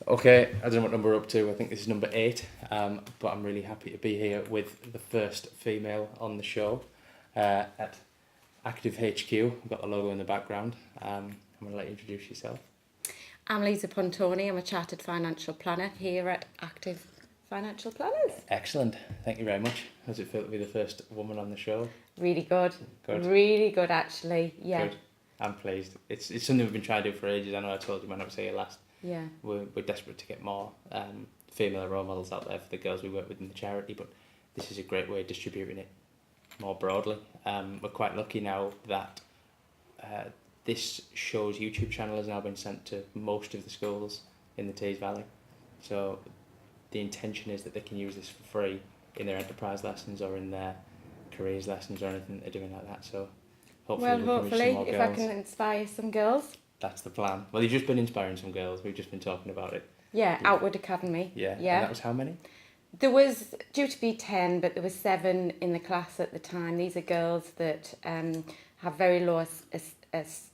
Okay, I don't know what number we're up to. I think this is number 8. But I'm really happy to be here with the first female on the show at Active HQ. We've got the logo in the background. I'm going to let you introduce yourself. I'm LIZA Pontone. I'm a chartered financial planner here at Active Financial Planners. Excellent. Thank you very much. How does it feel to be the first woman on the show? Really good. Good. Really good, actually. Yeah. Good. I'm pleased. It's something we've been trying to do for ages. I know I told you when I was here last. Yeah. We're desperate to get more female role models out there for the girls we work with in the charity, but this is a great way of distributing it more broadly. We're quite lucky now that this show's YouTube channel has now been sent to most of the schools in the Tees Valley. So the intention is that they can use this for free in their enterprise lessons or in their careers lessons or anything that they're doing like that. So hopefully, if I can inspire some girls. That's the plan. Well, you've just been inspiring some girls. We've just been talking about it. Yeah, Outward Academy. Yeah. And that was how many? There was due to be 10, but there were 7 in the class at the time. These are girls that have very low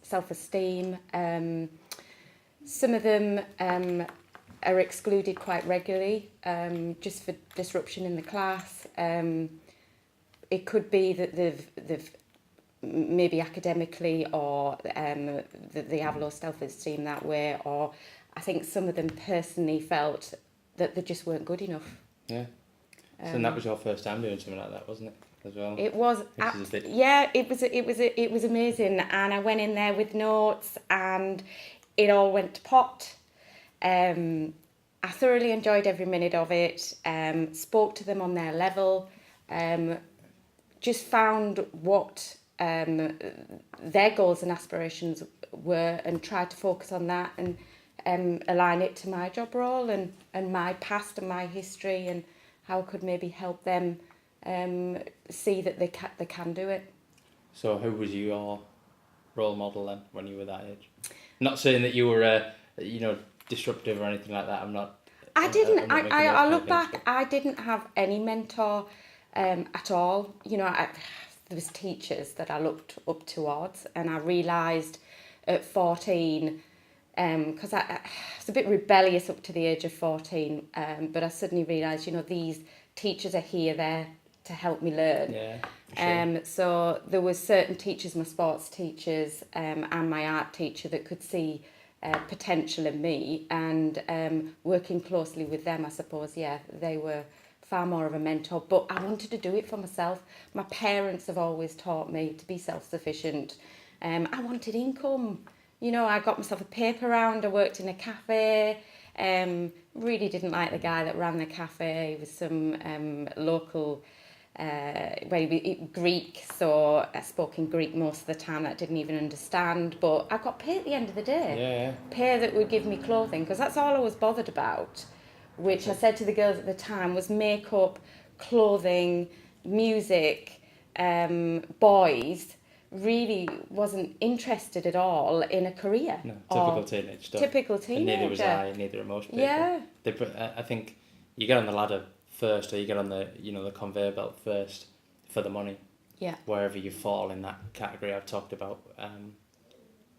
self-esteem. Some of them are excluded quite regularly, just for disruption in the class. It could be that they've maybe academically or that they have low self-esteem that way, or I think some of them personally felt that they just weren't good enough. Yeah. So that was your first time doing something like that, wasn't it? As well. It was. It was amazing, and I went in there with notes, and it all went to pot. I thoroughly enjoyed every minute of it. Spoke to them on their level. Just found what their goals and aspirations were, and tried to focus on that and align it to my job role and my past and my history, and how I could maybe help them see that they can do it. So who was your role model then when you were that age? Not saying that you were disruptive or anything like that. I look back, I didn't have any mentor at all. There was teachers that I looked up towards, and I realised at 14, because I was a bit rebellious up to the age of 14, but I suddenly realised, these teachers are there to help me learn. Yeah, for sure. So there was certain teachers, my sports teachers and my art teacher, that could see potential in me, and working closely with them, I suppose, they were far more of a mentor, but I wanted to do it for myself. My parents have always taught me to be self-sufficient. I wanted income. I got myself a paper round. I worked in a cafe. Really didn't like the guy that ran the cafe. He was some local, Greek, so I spoke in Greek most of the time that I didn't even understand. But I got paid at the end of the day. Yeah. Pay that would give me clothing, because that's all I was bothered about. Which I said to the girls at the time was makeup, clothing, music, boys. Really wasn't interested at all in a career. No, typical teenage stuff. Typical teenager. And neither was I, neither are most people. Yeah. I think you get on the ladder first, or you get on the the conveyor belt first for the money. Yeah. Wherever you fall in that category, I've talked about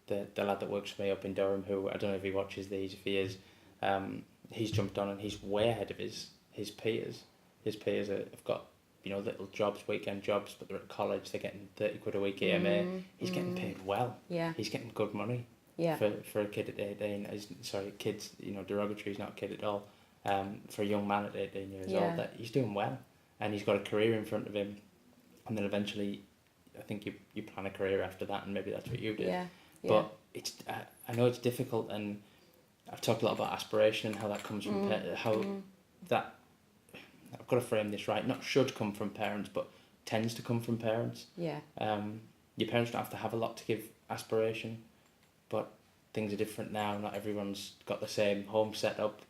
the lad that works for me up in Durham, who I don't know if he watches these. If he is, he's jumped on and he's way ahead of his peers. His peers have got little jobs, weekend jobs, but they're at college. They're getting 30 quid a week EMA. He's getting paid well. Yeah. He's getting good money. Yeah. For a kid at 18, kids, derogatory is not a kid at all. For a young man at 18 years old, that he's doing well, and he's got a career in front of him, and then eventually, I think you plan a career after that, and maybe that's what you did. Yeah. But it's I know it's difficult, and I've talked a lot about aspiration and how that comes from that. I've got to frame this right. Not should come from parents, but tends to come from parents. Yeah. Your parents don't have to have a lot to give aspiration, but things are different now. Not everyone's got the same home set up.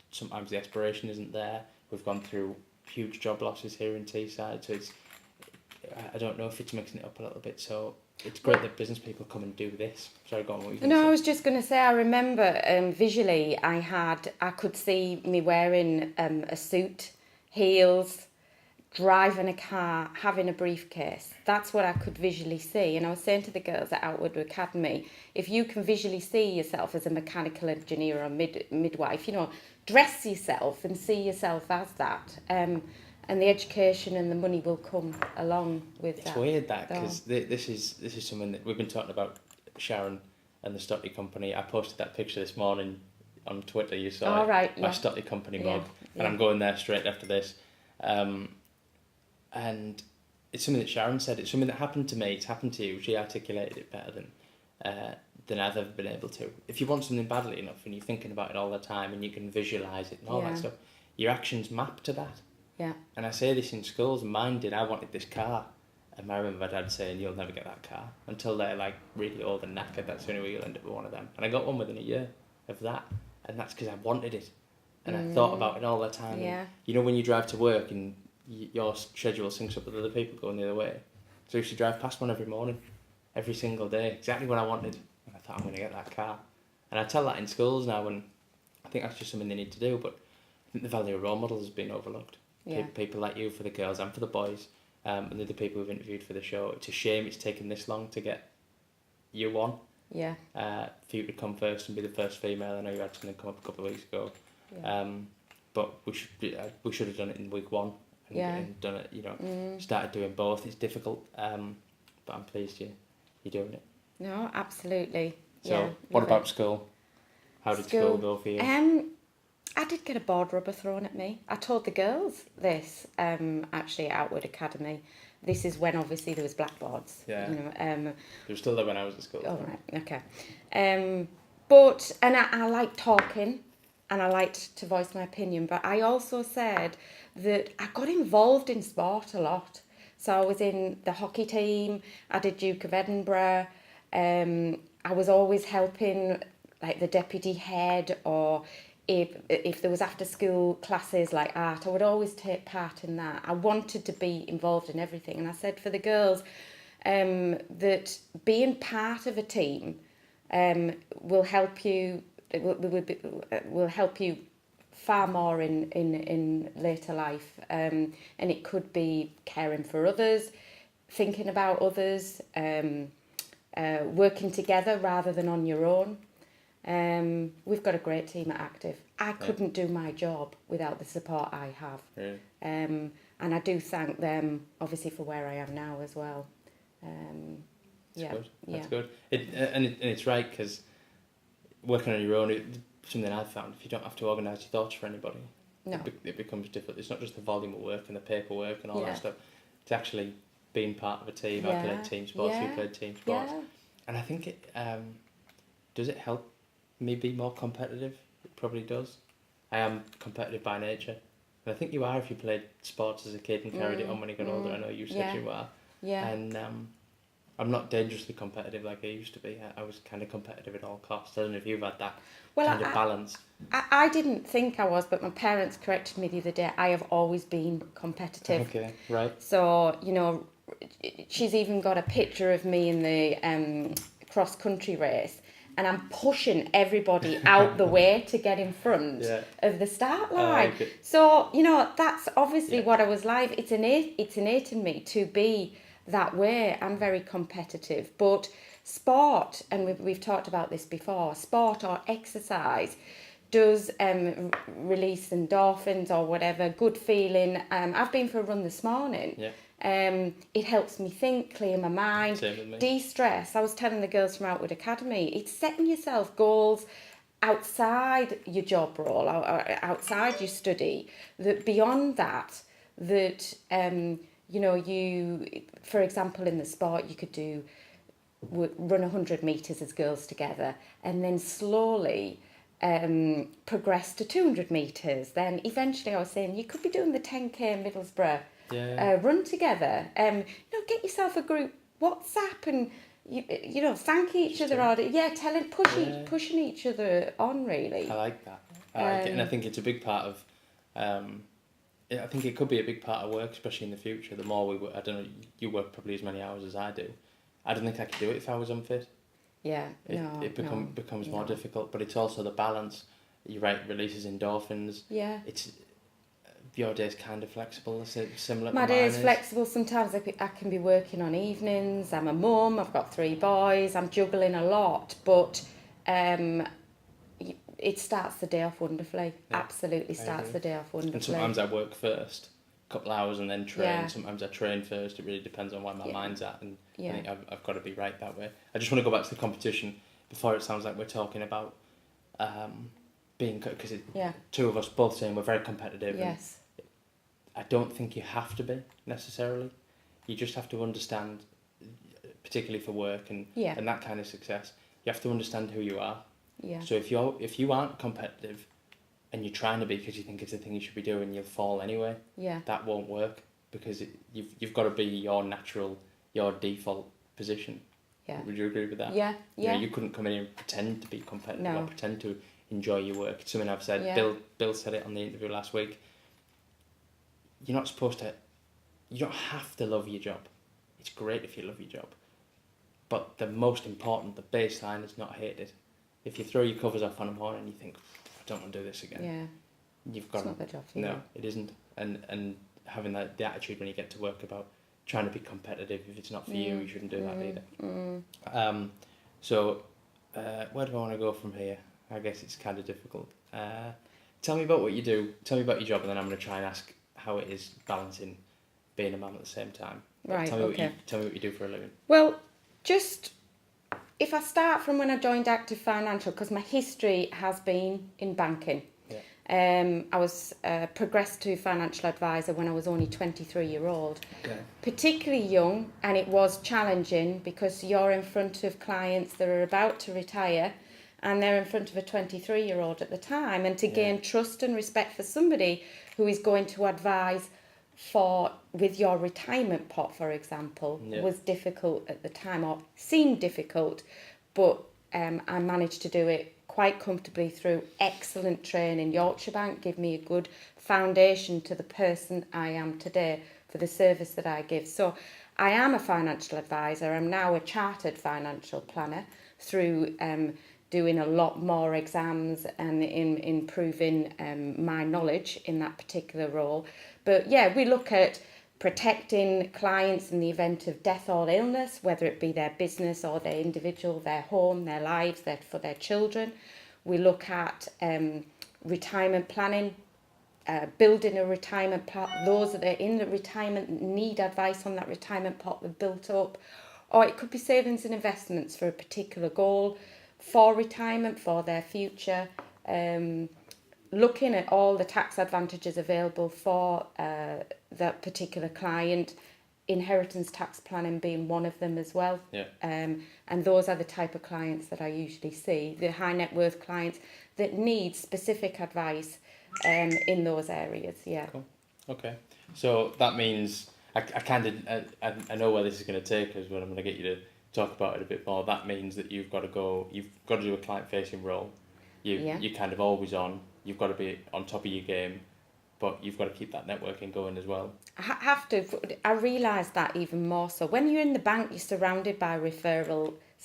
Sometimes the aspiration isn't there. We've gone through huge job losses here in Teesside, so I don't know if it's mixing it up a little bit. So it's great that business people come and do this. Sorry, go on. What you No, I was just going to say, I remember visually, I could see me wearing a suit, heels, driving a car, having a briefcase. That's what I could visually see. And I was saying to the girls at Outward Academy, if you can visually see yourself as a mechanical engineer or midwife, you know, dress yourself and see yourself as that. And the education and the money will come along with It's that. weird that, because this is something that we've been talking about, Sharon and the Stotty Company. I posted that picture this morning on Twitter, you saw right, my yeah. Stotty Company mug, and yeah. I'm going there straight after this. And it's something that Sharon said. It's something that happened to me. It's happened to you. She articulated it better than I've ever been able to. If you want something badly enough and you're thinking about it all the time and you can visualise it and all that stuff, your actions map to that. Yeah. And I say this in schools. Mine did. I wanted this car. And I remember my dad saying, you'll never get that car. Until they're like really old and knackered, that's the only way you'll end up with one of them. And I got one within a year of that. And that's because I wanted it. And I thought about it all the time. Yeah. And, you know, when you drive to work and your schedule syncs up with other people going the other way. So I used to drive past one every morning, every single day, exactly what I wanted. And I thought, I'm going to get that car. And I tell that in schools now, and I think that's just something they need to do. But I think the value of role models has been overlooked. Yeah. People like you for the girls and for the boys, and the other people we've interviewed for the show. It's a shame it's taken this long to get you on. Yeah. For you to come first and be the first female. I know you had something come up a couple of weeks ago. Yeah. But we should have done it in week one. And done it, you know, started doing both. It's difficult, but I'm pleased you're doing it. No, absolutely. So, what about school? How did school go for you? I did get a board rubber thrown at me. I told the girls this actually at Outward Academy. This is when obviously there was blackboards. Yeah. You know, they were still there when I was at school. Oh right, okay. But I like talking, and I liked to voice my opinion. But I also said that I got involved in sport a lot. So I was in the hockey team. I did Duke of Edinburgh. I was always helping, like the deputy head, or if there was after school classes like art, I would always take part in that. I wanted to be involved in everything. And I said for the girls that being part of a team will help you. Will help you far more in later life, and it could be caring for others, thinking about others, working together rather than on your own. We've got a great team at Active. I couldn't do my job without the support I have. Yeah. And I do thank them obviously for where I am now as well. That's good. It's right, because working on your own, something I've found, if you don't have to organise your thoughts for anybody, it becomes difficult. It's not just the volume of work and the paperwork and all that stuff. It's actually being part of a team. I played team sports, you played team sports. Yeah. And I think does it help me be more competitive? It probably does. I am competitive by nature. And I think you are if you played sports as a kid and carried it on when you got older. I know you said you are. Yeah. And I'm not dangerously competitive like I used to be. I was kind of competitive at all costs. I don't know if you've had that kind of balance. I didn't think I was, but my parents corrected me the other day. I have always been competitive. Okay, right. So, you know, she's even got a picture of me in the cross-country race, and I'm pushing everybody out the way to get in front of the start line. So, you know, that's obviously what I was like. It's innate in me to be that way. I'm very competitive, but sport, and we've talked about this before, sport or exercise does release endorphins or whatever, good feeling. I've been for a run this morning. It helps me think, clear my mind, de-stress. I was telling the girls from Outward Academy, it's setting yourself goals outside your job role, or outside your study, that beyond that, you know, you, for example, in the sport, you could run 100 metres as girls together, and then slowly progress to 200 metres. Then eventually, I was saying, you could be doing the 10k Middlesbrough run together. You know, get yourself a group WhatsApp and you know, thank each other, or pushing each other on. Really, I like that. I like it, and I think it's a big part of. I think it could be a big part of work, especially in the future. The more we work, I don't know, you work probably as many hours as I do. I don't think I could do it if I was unfit. It becomes more difficult, but it's also the balance. You're right, releases endorphins. Yeah. It's your day's kind of flexible, is it similar to My mine day is is? flexible. Sometimes I can be working on evenings. I'm a mum. I've got 3 boys. I'm juggling a lot, but it starts the day off wonderfully. Yeah, Absolutely I starts agree. the day off wonderfully. And sometimes I work first, a couple hours, and then train. Yeah. Sometimes I train first. It really depends on where my mind's at, and Yeah. I think I've got to be right that way. I just want to go back to the competition before it sounds like we're talking about being, because Yeah. two of us both saying we're very competitive. Yes. And I don't think you have to be necessarily. You just have to understand, particularly for work and Yeah. and that kind of success. You have to understand who you are. Yeah. So if you aren't competitive, and you're trying to be because you think it's the thing you should be doing, you'll fall anyway. Yeah. That won't work because you've got to be your default position. Yeah. Would you agree with that? Yeah. Yeah. You couldn't come in and pretend to be competitive No. or pretend to enjoy your work. It's something I've said. Yeah. Bill said it on the interview last week. You're not supposed to. You don't have to love your job. It's great if you love your job, but the most important, the baseline, is not hate it. If you throw your covers off on a morning and you think, I don't want to do this again. Yeah. You've got It's not the job for you. No, it isn't. And having the attitude when you get to work about trying to be competitive, if it's not for you, you shouldn't do that either. So where do I want to go from here? I guess it's kind of difficult. Tell me about what you do. Tell me about your job, and then I'm going to try and ask how it is balancing being a mum at the same time. Right, Tell me okay. tell me what you do for a living. Well, just if I start from when I joined Active Financial, because my history has been in banking. Yeah. I was progressed to financial advisor when I was only 23-year-old. Okay. Particularly young, and it was challenging because you're in front of clients that are about to retire, and they're in front of a 23-year-old at the time, and to gain trust and respect for somebody who is going to advise with your retirement pot, for example, was difficult at the time, or seemed difficult, but I managed to do it quite comfortably through excellent training. Yorkshire Bank gave me a good foundation to the person I am today for the service that I give. So I am a financial advisor. I'm now a chartered financial planner through doing a lot more exams and in improving my knowledge in that particular role. But yeah, we look at protecting clients in the event of death or illness, whether it be their business or their individual, their home, their lives, for their children. We look at retirement planning, building a retirement pot. Those that are in the retirement need advice on that retirement pot they've built up. Or it could be savings and investments for a particular goal, for retirement, for their future. Looking at all the tax advantages available for that particular client, inheritance tax planning being one of them as well. Yeah. And those are the type of clients that I usually see, the high net worth clients that need specific advice in those areas. Yeah. Cool. Okay. So that means I know where this is going to take us, but I'm going to get you to talk about it a bit more. That means that you've got to do a client facing role. You're kind of always on. You've got to be on top of your game, but you've got to keep that networking going as well. I have to. I realise that even more so. When you're in the bank, you're surrounded by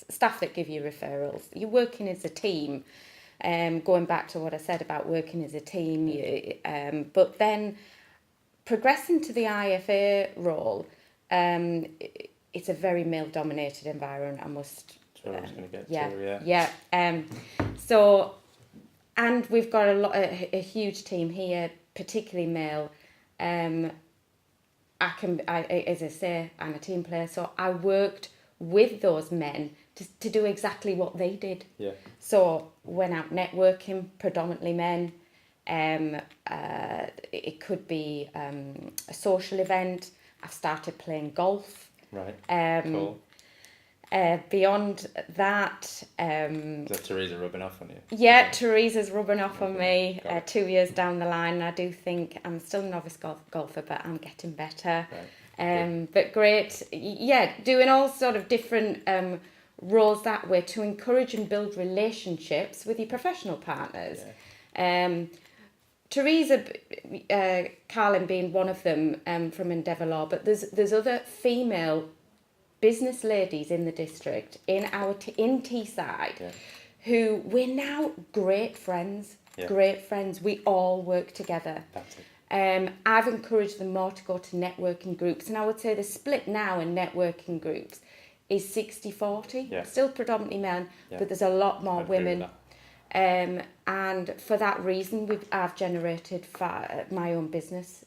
staff that give you referrals. You're working as a team. Going back to what I said about working as a team, but then progressing to the IFA role, it's a very male-dominated environment. I must. That's what I was going to get to. Yeah. So. And we've got a huge team here, particularly male. As I say, I'm a team player, so I worked with those men to do exactly what they did. Yeah. So went out networking, predominantly men. It could be a social event. I've started playing golf. Right. Cool. Beyond that... Is that Teresa rubbing off on you? Yeah, Teresa's rubbing off on me 2 years down the line. I do think I'm still a novice golfer, but I'm getting better. Right. But great. Yeah, doing all sort of different roles that way to encourage and build relationships with your professional partners. Yeah. Teresa, Carlin being one of them from Endeavour Law, but there's other female business ladies in the district in Teesside who we're now great friends. We all work together. That's I've encouraged them more to go to networking groups, and I would say the split now in networking groups is 60-40. Yeah. Still predominantly men, Yeah. but there's a lot more I agree with women. that. And for that reason, I've generated my own business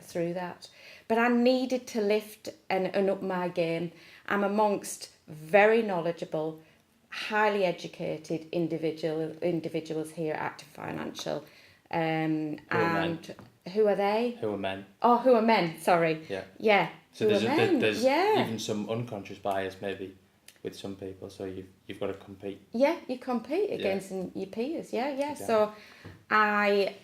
through that. But I needed to lift and up my game. I'm amongst very knowledgeable, highly educated individuals here at Active Financial. Who are they? Who are men? Oh, who are men? Sorry. Yeah. Yeah. So who there's, are men? there's Yeah. even some unconscious bias maybe with some people. So you've got to compete. Yeah, you compete against your peers. Yeah. Exactly. So I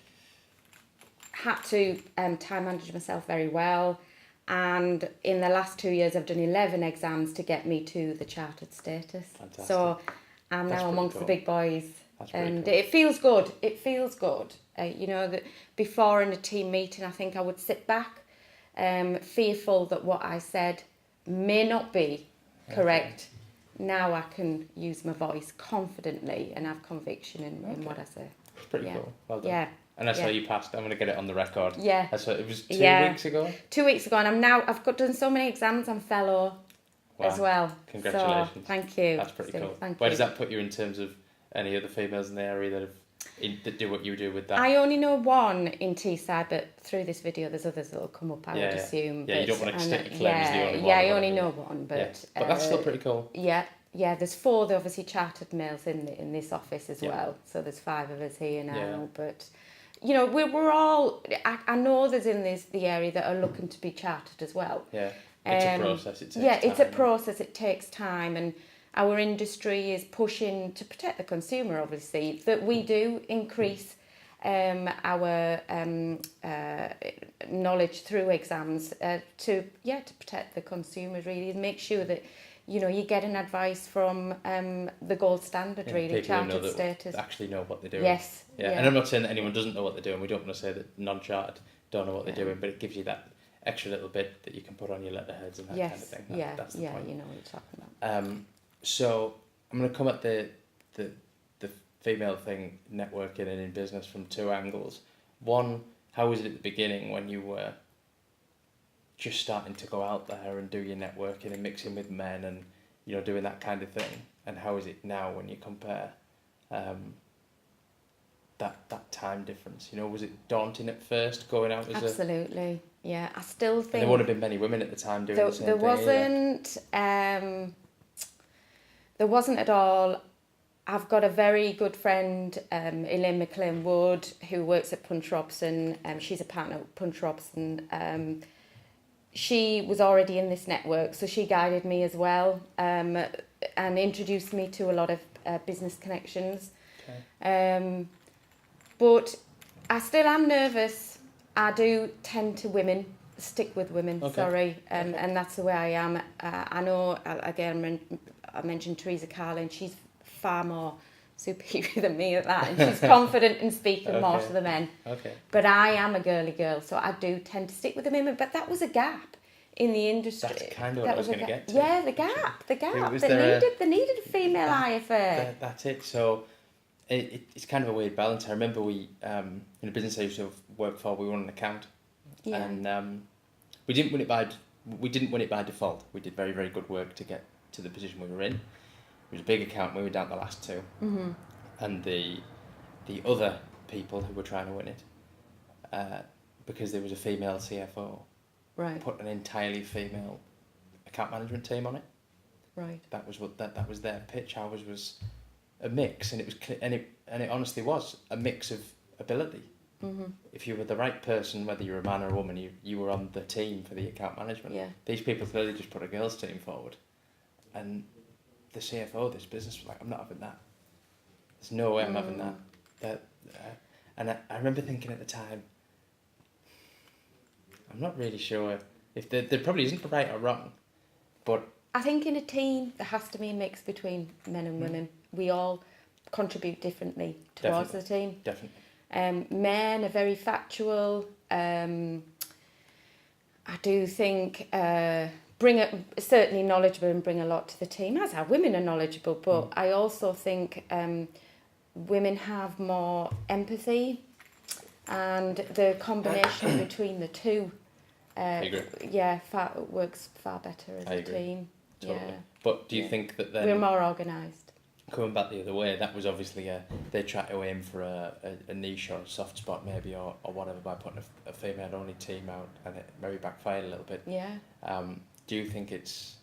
had to time manage myself very well. And in the last 2 years, I've done 11 exams to get me to the chartered status. Fantastic. So I'm That's now pretty amongst cool. the big boys. That's pretty And cool. it feels good. It feels good. You know, that before in a team meeting, I think I would sit back, fearful that what I said may not be correct. Now I can use my voice confidently and have conviction in what I say. It's pretty Yeah. cool. Well done. Yeah. And that's Yeah. how you passed. I'm going to get it on the record. Yeah. That's what, it was 2 Yeah. weeks ago? 2 weeks ago, and I've done so many exams. I'm fellow as well. Congratulations. So, thank you. That's pretty Steve. cool. Thank Where you. does that put you in terms of any other females in the area that do what you do with that? I only know one in Teesside, but through this video, there's others that will come up, I would assume. Yeah, you but- don't want to and, stick your claim as the only one. Yeah, or I only whatever. know one, but... Yeah. But that's still pretty cool. Yeah, there's 4, they're obviously chartered males in this office as Yeah. well. So there's 5 of us here now, Yeah. but... You know, we're all... I know there's in the area that are looking to be chartered as well. Yeah. It's a process. It takes time. It's a process. It takes time, and our industry is pushing to protect the consumer. Obviously, that we do increase our knowledge through exams to protect the consumers. Really, and make sure that you're getting advice from the gold standard. Really, people who know chartered that status. actually know what they're doing. Yes. Yeah. And I'm not saying that anyone doesn't know what they're doing. We don't want to say that non-chartered don't know what they're doing, but it gives you that extra little bit that you can put on your letterheads and that kind of thing. That's the point. You know what you're talking about. So I'm going to come at the female thing, networking and in business, from 2 angles. One, how was it at the beginning when you were just starting to go out there and do your networking and mixing with men and doing that kind of thing? And how is it now when you compare that time difference? Was it daunting at first going out as Absolutely. Yeah, I still think... there wouldn't have been many women at the time doing the same there thing. wasn't. There wasn't at all. I've got a very good friend, Elaine McLean Wood, who works at Punch Robson. She's a partner at Punch Robson. She was already in this network, so she guided me as well, and introduced me to a lot of business connections. Okay. But I still am nervous. I do tend to stick with women, Okay. sorry, and that's the way I am. I know, again, I mentioned Teresa Carlin, she's far more superior than me at that, and she's confident in speaking more to the men. Okay. But I am a girly girl, so I do tend to stick with the women, but that was a gap in the industry. That's kind of what I was going to get to. Yeah, the gap. Was They there needed a female IFA. That's it. So it's kind of a weird balance. I remember we, in a business I used to work for, we won an account, Yeah. and we didn't win it by default. We did very, very good work to get to the position we were in. It was a big account. We were down the last 2, Mm-hmm. and the other people who were trying to win it, because there was a female CFO, Right. put an entirely female account management team on it. Right. That was that was their pitch. Ours was a mix, and it honestly was a mix of ability. Mm-hmm. If you were the right person, whether you're a man or a woman, you were on the team for the account management. Yeah. These people clearly just put a girls' team forward, and the CFO of this business was like, "I'm not having that. There's no way I'm having that." And I remember thinking at the time, I'm not really sure if there probably isn't a right or wrong, but I think in a team there has to be a mix between men and women. We all contribute differently towards the team. definitely. Men are very factual. I do think certainly knowledgeable and bring a lot to the team, as are women are knowledgeable, but I also think women have more empathy and the combination between the two, I agree. works far better as I a agree. team. Totally. Yeah. But do you think that then, We're more organised. coming back the other way, that was obviously they tried to aim for a niche or a soft spot maybe or whatever by putting a female only team out, and it maybe backfired a little bit. Yeah. Do you think it's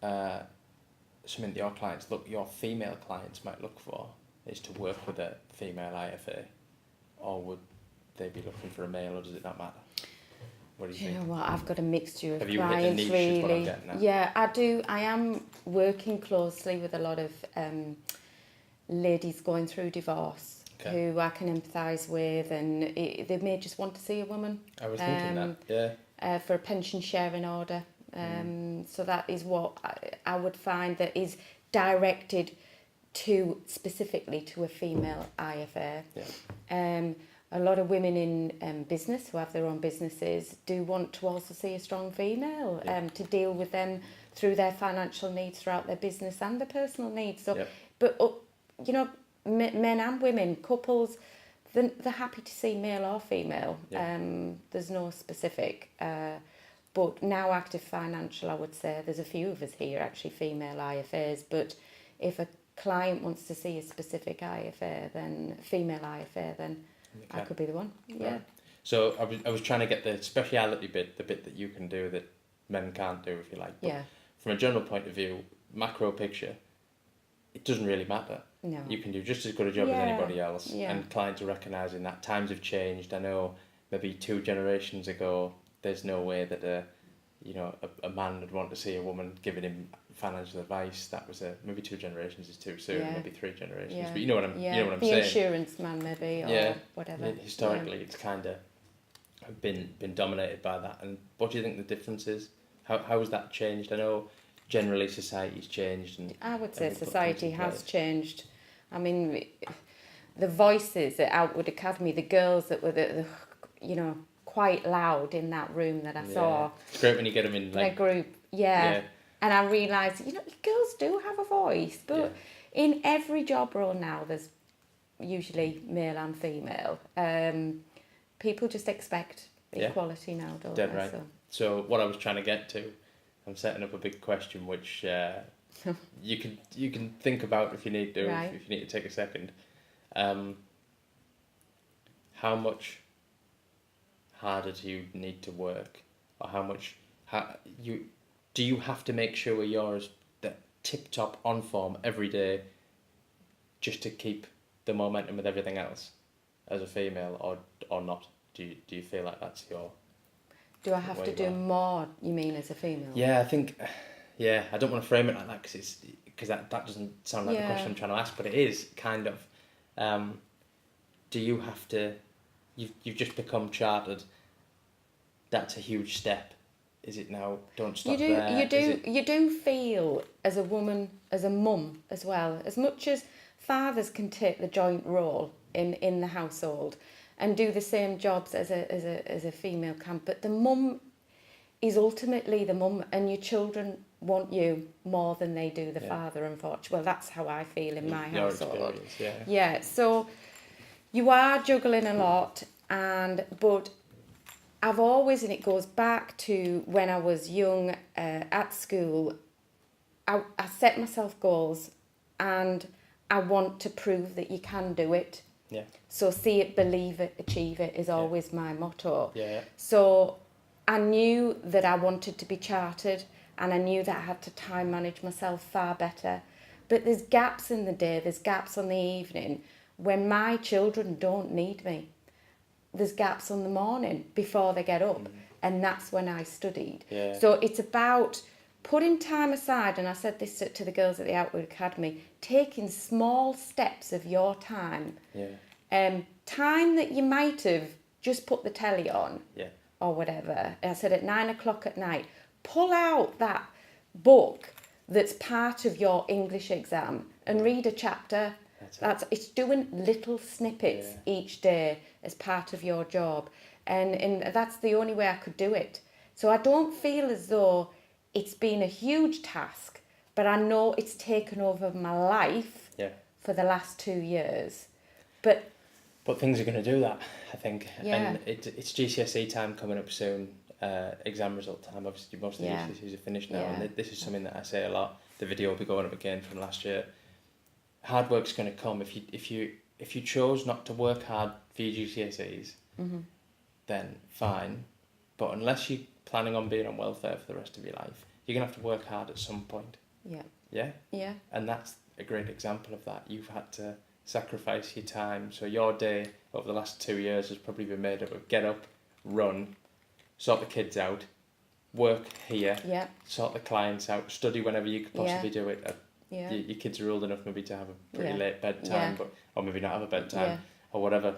something that your female clients might look for is to work with a female IFA, or would they be looking for a male, or does it not matter? What do you Do you think? know what? I've got a mixture of Have you hit the clients, niche really. is what I'm getting at? Yeah, I do. I am working closely with a lot of ladies going through divorce who I can empathise with, and they may just want to see a woman. I was thinking that, yeah. For a pension sharing order. So that is what I would find that is directed specifically to a female IFA. Yeah. A lot of women in business who have their own businesses do want to also see a strong female to deal with them through their financial needs throughout their business and their personal needs. So, but you know, men and women, couples, they're happy to see male or female. Yeah. There's no specific. But now Active Financial, I would say, there's a few of us here actually female IFAs. But if a client wants to see a specific IFA, then female IFA, then I could be the one. Yeah. Right. So I was trying to get the speciality bit, the bit that you can do that men can't do, if you like. But from a general point of view, macro picture, it doesn't really matter. No. You can do just as good a job as anybody else. Yeah. And clients are recognising that times have changed. I know maybe 2 generations ago, there's no way that a man would want to see a woman giving him financial advice. That was maybe 2 generations is too soon, maybe 3 generations. Yeah. But you know what I'm saying. The insurance man maybe, or whatever. Historically, it's kind of been dominated by that. And what do you think the difference is? How has that changed? I know generally society's changed. And I would say society has changed. I mean, the voices at Outward Academy, the girls that were the quite loud in that room that I saw. It's great when you get them in a group. Yeah. And I realised, girls do have a voice, but in every job role now, there's usually male and female. People just expect equality now, don't Dead they? right. So what I was trying to get to, I'm setting up a big question which you can think about if you need to, if you need to take a second. How much harder do you need to work, or do you have to make sure you're the tip top on form every day just to keep the momentum with everything else as a female, or not? Do you feel like that's your... Do I have to do more, you mean, as a female? Yeah, I think... Yeah, I don't want to frame it like that because that doesn't sound like the question I'm trying to ask, but it is kind of. Do you have to... You've just become chartered. That's a huge step. Is it now? Don't stop there. You do feel as a woman, as a mum as well, as much as fathers can take the joint role in the household and do the same jobs as a female can, but the mum is ultimately the mum, and your children want you more than they do the father, unfortunately. Well, that's how I feel in my household. Yeah. So you are juggling a lot, but I've always, and it goes back to when I was young at school, I set myself goals and I want to prove that you can do it. Yeah. So see it, believe it, achieve it is always my motto. Yeah. So I knew that I wanted to be chartered, and I knew that I had to time manage myself far better. But there's gaps in the day, there's gaps on the evening when my children don't need me. There's gaps on the morning before they get up, and that's when I studied. Yeah. So it's about putting time aside, and I said this to the girls at the Outward Academy, taking small steps of your time. Yeah. Time that you might have just put the telly on. Yeah. Or whatever. I said at 9 o'clock at night, pull out that book that's part of your English exam and read a chapter. It's doing little snippets each day as part of your job, and that's the only way I could do it. So I don't feel as though it's been a huge task, but I know it's taken over my life for the last 2 years. But But things are going to do that, I think. Yeah. And it's GCSE time coming up soon, exam result time. Obviously, most of the Yeah. GCSEs are finished now, Yeah. and this is something that I say a lot. The video will be going up again from last year. Hard work's going to come. If you chose not to work hard for your GCSEs, then fine. But unless you're planning on being on welfare for the rest of your life, you're going to have to work hard at some point. Yeah. Yeah? Yeah. And that's a great example of that. You've had to sacrifice your time. So your day over the last 2 years has probably been made up of get up, run, sort the kids out, work here, Yeah. sort the clients out, study whenever you could possibly do it. Yeah. Your kids are old enough maybe to have a pretty Yeah. late bedtime, Yeah. or maybe not have a bedtime Yeah. or whatever.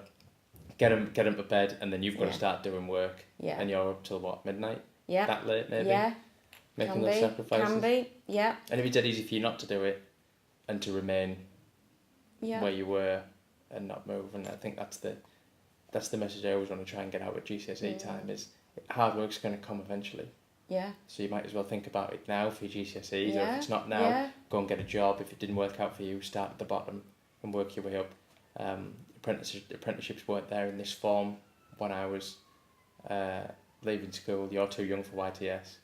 Get them to bed, and then you've got Yeah. to start doing work. Yeah. And you're up till what, midnight? Yeah. That late maybe? Yeah. Making Can those be. sacrifices. Can be. Yeah. And it'd be dead easy for you not to do it and to remain Yeah. where you were and not move. And I think that's the message I always want to try and get out with GCSE time is hard work's going to come eventually. Yeah. So you might as well think about it now for your GCSEs, or Yeah. if it's not now, Yeah. go and get a job. If it didn't work out for you, start at the bottom and work your way up. Apprenticeships weren't there in this form when I was leaving school. You're too young for YTS,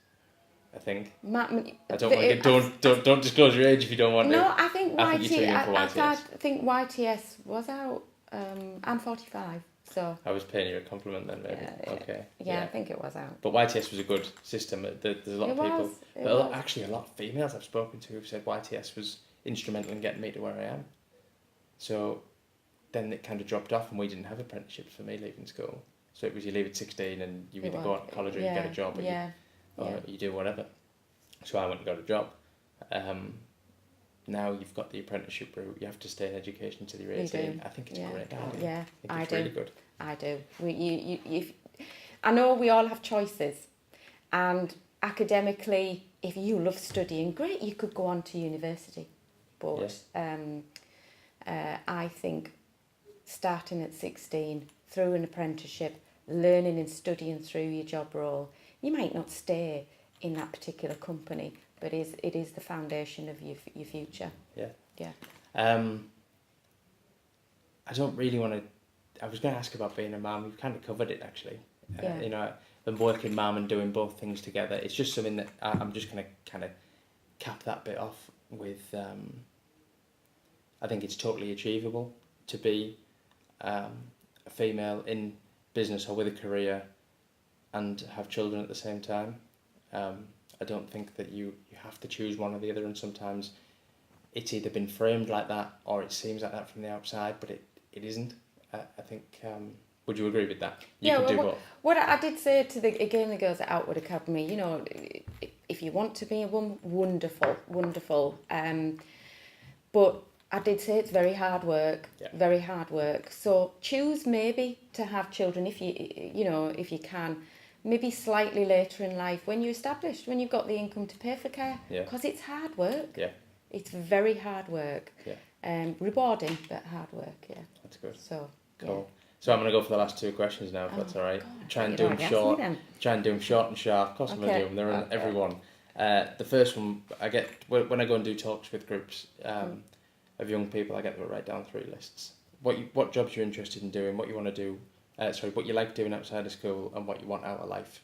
I think. I don't want to get, don't disclose your age if you don't want to. No, I think I think you're too young for YTS. I think YTS was out. I'm 45, so. I was paying you a compliment then, maybe. Yeah, Okay. Yeah, I think it was out. But YTS was a good system. There's a lot of people. It But was. actually, a lot of females I've spoken to have said YTS was instrumental in getting me to where I am. So then it kind of dropped off, and we didn't have apprenticeships for me leaving school. So it was you leave at 16 and you either go on to college or you get a job, or you do whatever. So I went and got a job. Now you've got the apprenticeship route. You have to stay in education until you're 18. I think it's a great idea. Yeah, I think it's really good. I do. I know we all have choices, and academically, if you love studying, great, you could go on to university. But I think starting at 16 through an apprenticeship, learning and studying through your job role, you might not stay in that particular company, but it is the foundation of your future. Yeah. Yeah. I don't really want to. I was going to ask about being a mum. We've kind of covered it actually. You know, and working mum and doing both things together. It's just something that I'm just going to kind of cap that bit off with. I think it's totally achievable to be a female in business or with a career and have children at the same time. I don't think that you have to choose one or the other, and sometimes it's either been framed like that or it seems like that from the outside, but it isn't. I think, would you agree with that? You could do both. What I did say to the girls at Outward Academy, you know, if you want to be a woman, wonderful. But I did say it's very hard work, very hard work. So choose maybe to have children if you can. Maybe slightly later in life when you're established, when you've got the income to pay for care. Because it's hard work. Yeah. It's very hard work. Yeah. Rewarding, but hard work, That's good. So, cool. So I'm going to go for the last two questions now, if that's all right. God, Try and do them short. Try and do them short and sharp. Of course I'm going to do them. They're on every one. The first one, I get, when I go and do talks with groups of young people, I get them to write down 3 lists. What jobs you're interested in doing, what you want to do, what you like doing outside of school, and what you want out of life.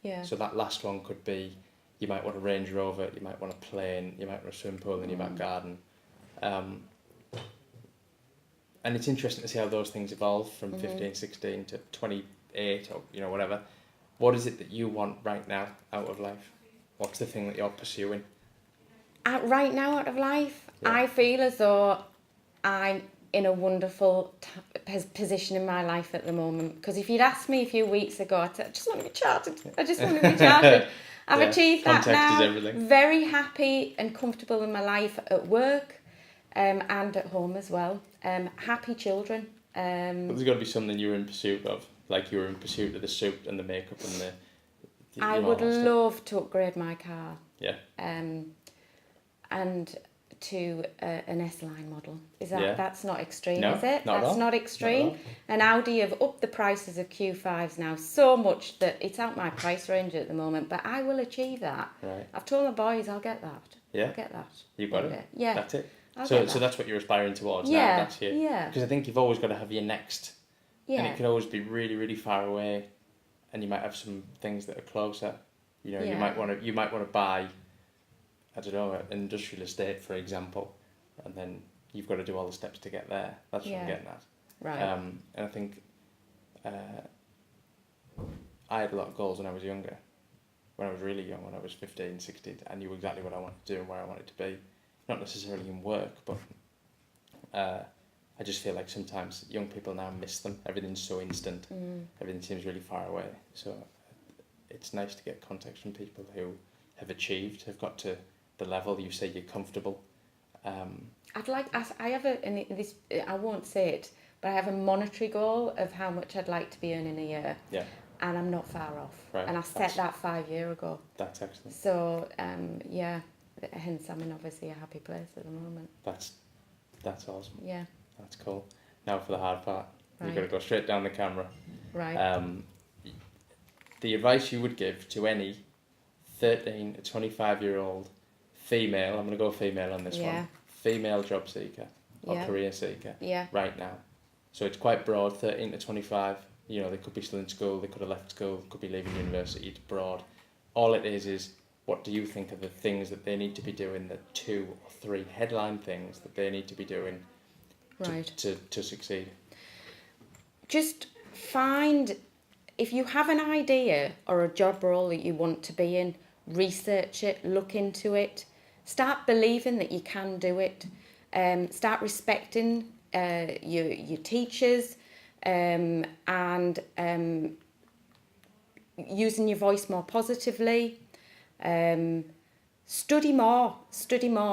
Yeah. So that last one could be, you might want a Range Rover, you might want a plane, you might want a swimming pool in your back garden. And it's interesting to see how those things evolve from 15, 16 to 28 or whatever. What is it that you want right now out of life? What's the thing that you're pursuing? Right now out of life, I feel as though I'm in a wonderful position in my life at the moment. Because if you'd asked me a few weeks ago, I'd say, I just want to be chartered. I just want to be chartered. I've achieved that now. Context is everything. Very happy and comfortable in my life at work and at home as well. Happy children. But there's got to be something you're in pursuit of. Like you were in pursuit of the suit and the makeup and the I would love to upgrade my car. Yeah. And to an S-Line model. That's not extreme, No, is it? not at That's all. not extreme. And Audi have upped the prices of Q5s now so much that it's out my price range at the moment, but I will achieve that. Right. I've told my boys I'll get that. Yeah. I'll get that. You've got one it. day. Yeah. That's it. I'll So get that. that's what you're aspiring towards now. Yeah. That's you. Yeah. Because I think you've always got to have your next Yeah. And it can always be really, really far away, and you might have some things that are closer. You know, Yeah. you might want to buy, I don't know, an industrial estate, for example, and then you've got to do all the steps to get there. That's what I'm getting at. Right. And I think I had a lot of goals when I was younger. When I was really young, when I was 15, 16, I knew exactly what I wanted to do and where I wanted to be. Not necessarily in work, but I just feel like sometimes young people now miss them. Everything's so instant. Everything seems really far away. So it's nice to get context from people who have achieved, have got to the level you say you're comfortable. I have this. I won't say it, but I have a monetary goal of how much I'd like to be earning a year. Yeah. And I'm not far off. Right. And I set that 5 years ago. That's excellent. So yeah, hence I'm in obviously a happy place at the moment. That's awesome. Yeah. That's cool. Now for the hard part. Right. You've got to go straight down the camera. Right. The advice you would give to any 13 to 25-year-old female, I'm going to go female on this one, female job seeker or career seeker right now. So it's quite broad, 13 to 25. You know, they could be still in school, they could have left school, could be leaving university, it's broad. All it is what do you think are the things that they need to be doing, the 2 or 3 headline things that they need to be doing to succeed? Just find, if you have an idea or a job role that you want to be in, research it, look into it, start believing that you can do it, start respecting your teachers, and using your voice more positively. Study more,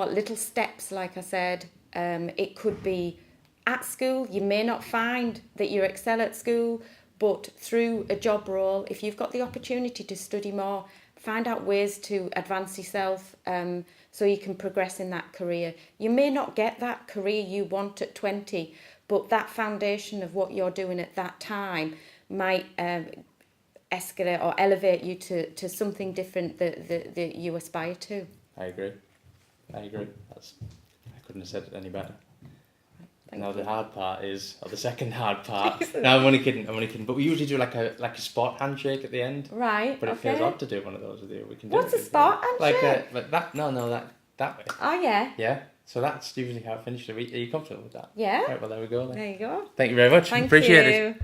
little steps, like I said. It could be at school. You may not find that you excel at school, but through a job role, if you've got the opportunity to study more, find out ways to advance yourself so you can progress in that career. You may not get that career you want at 20, but that foundation of what you're doing at that time might escalate or elevate you to something different that you aspire to. I agree. I couldn't have said it any better. Thank now you. The hard part is, or the second hard part. No, I'm only kidding. But we usually do like a sport handshake at the end. Right. But it feels odd to do one of those with you. We can do What's it a sport handshake? But that way. Oh yeah. Yeah. So that's usually how it finishes. Are you comfortable with that? Yeah. Right. Well, there we go. Then. There you go. Thank you very much. Thank Appreciate you. it.